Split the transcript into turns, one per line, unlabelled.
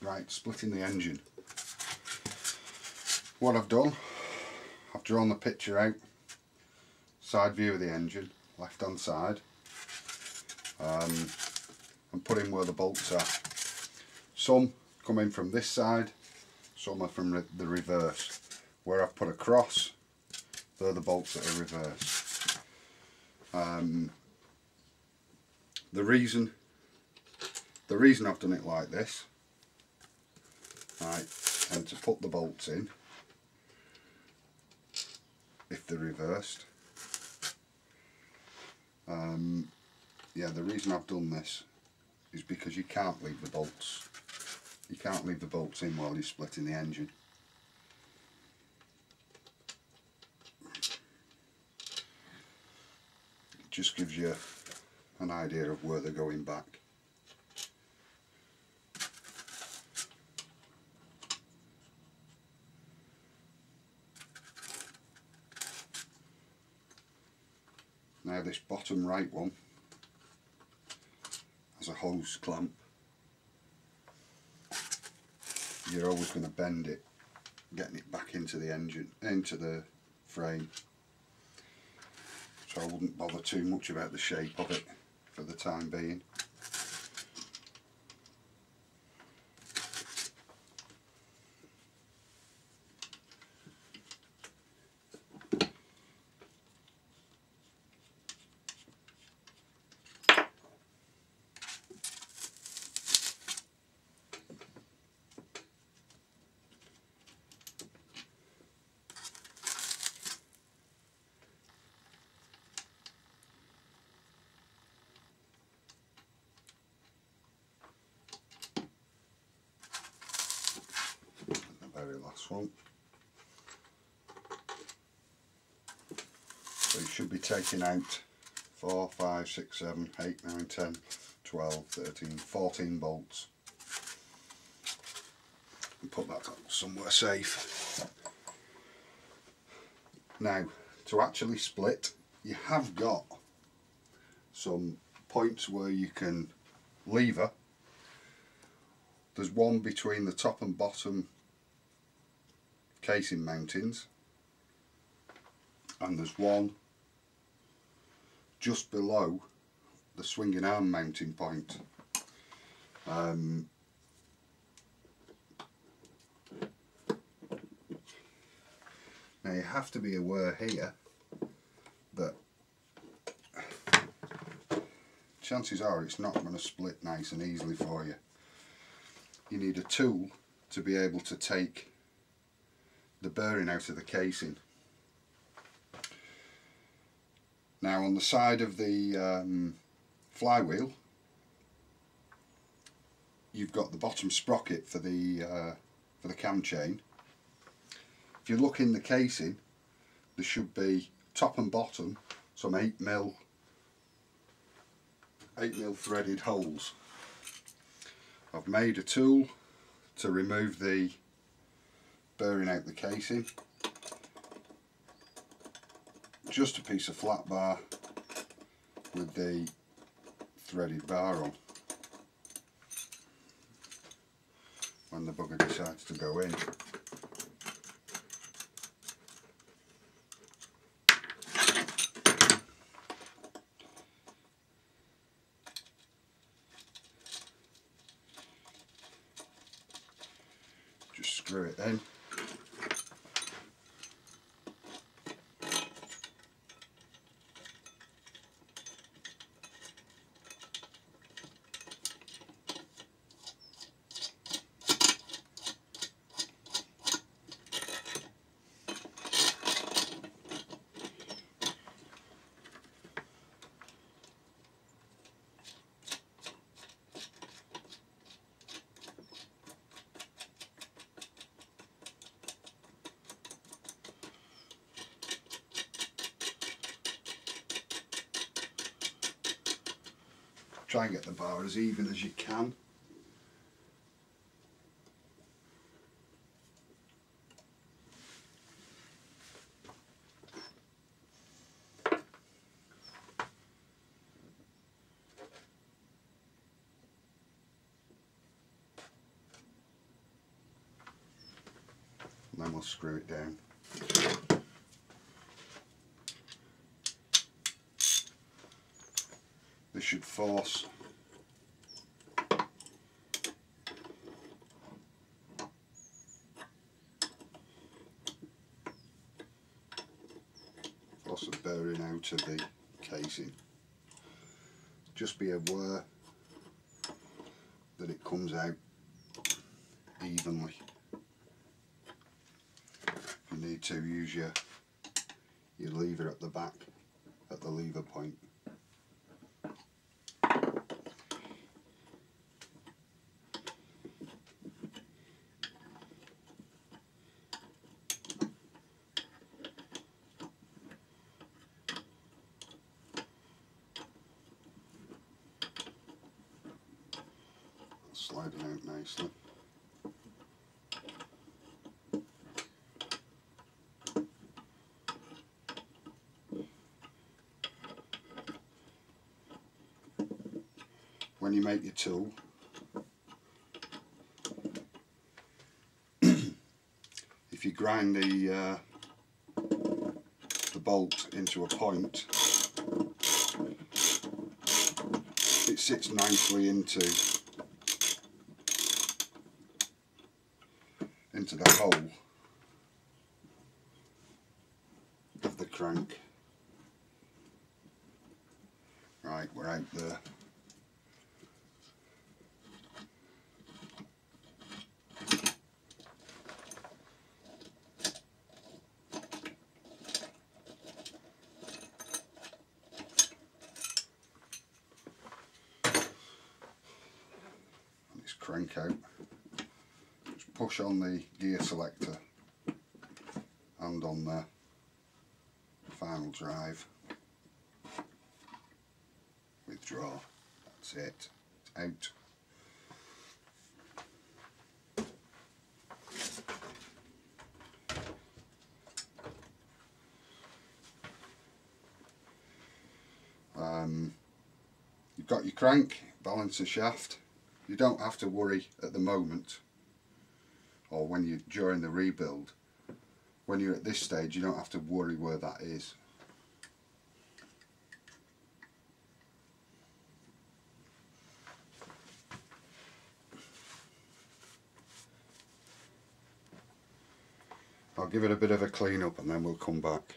Right, splitting the engine. What I've done, I've drawn the picture out, side view of the engine, left hand side, and put in where the bolts are. Some come in from this side, some are from the reverse. Where I've put a cross, they're the bolts that are reversed. The reason I've done it like this, right, and to put the bolts in, if they're reversed, yeah, the reason I've done this is because you can't leave the bolts. You can't leave the bolts in while you're splitting the engine. It just gives you an idea of where they're going back. Now this bottom right one has a hose clamp. You're always going to bend it, getting it back into the engine, into the frame. So I wouldn't bother too much about the shape of it for the time being. Very last one. So you should be taking out 4, 5, 6, 7, 8, 9, 10, 12, 13, 14 bolts. And put that somewhere safe. Now, to actually split, you have got some points where you can lever. There's one between the top and bottom casing mountings, and there's one just below the swinging arm mounting point. Now you have to be aware here that chances are it's not going to split nice and easily for you. You need a tool to be able to take the bearing out of the casing. Now on the side of the flywheel, you've got the bottom sprocket for the cam chain. If you look in the casing, there should be top and bottom some 8mm threaded holes. I've made a tool to remove the bearing out the casing. Just a piece of flat bar with the threaded bar on. When the bugger decides to go in. Just screw it in. Try and get the bar as even as you can. we'll screw it down. This should force the bearing out of the casing. Just be aware that it comes out evenly. You need to use your lever at the back at the lever point. Sliding out nicely. When you make your tool, if you grind the bolt into a point, it sits nicely into the hole of the crank. Right, we're out there. This crank out. Just push on the gear selector and on the final drive. Withdraw. That's it. It's out. You've got your crank, balancer shaft. You don't have to worry at the moment, or when you're during the rebuild. When you're at this stage, you don't have to worry where that is. I'll give it a bit of a clean up and then we'll come back.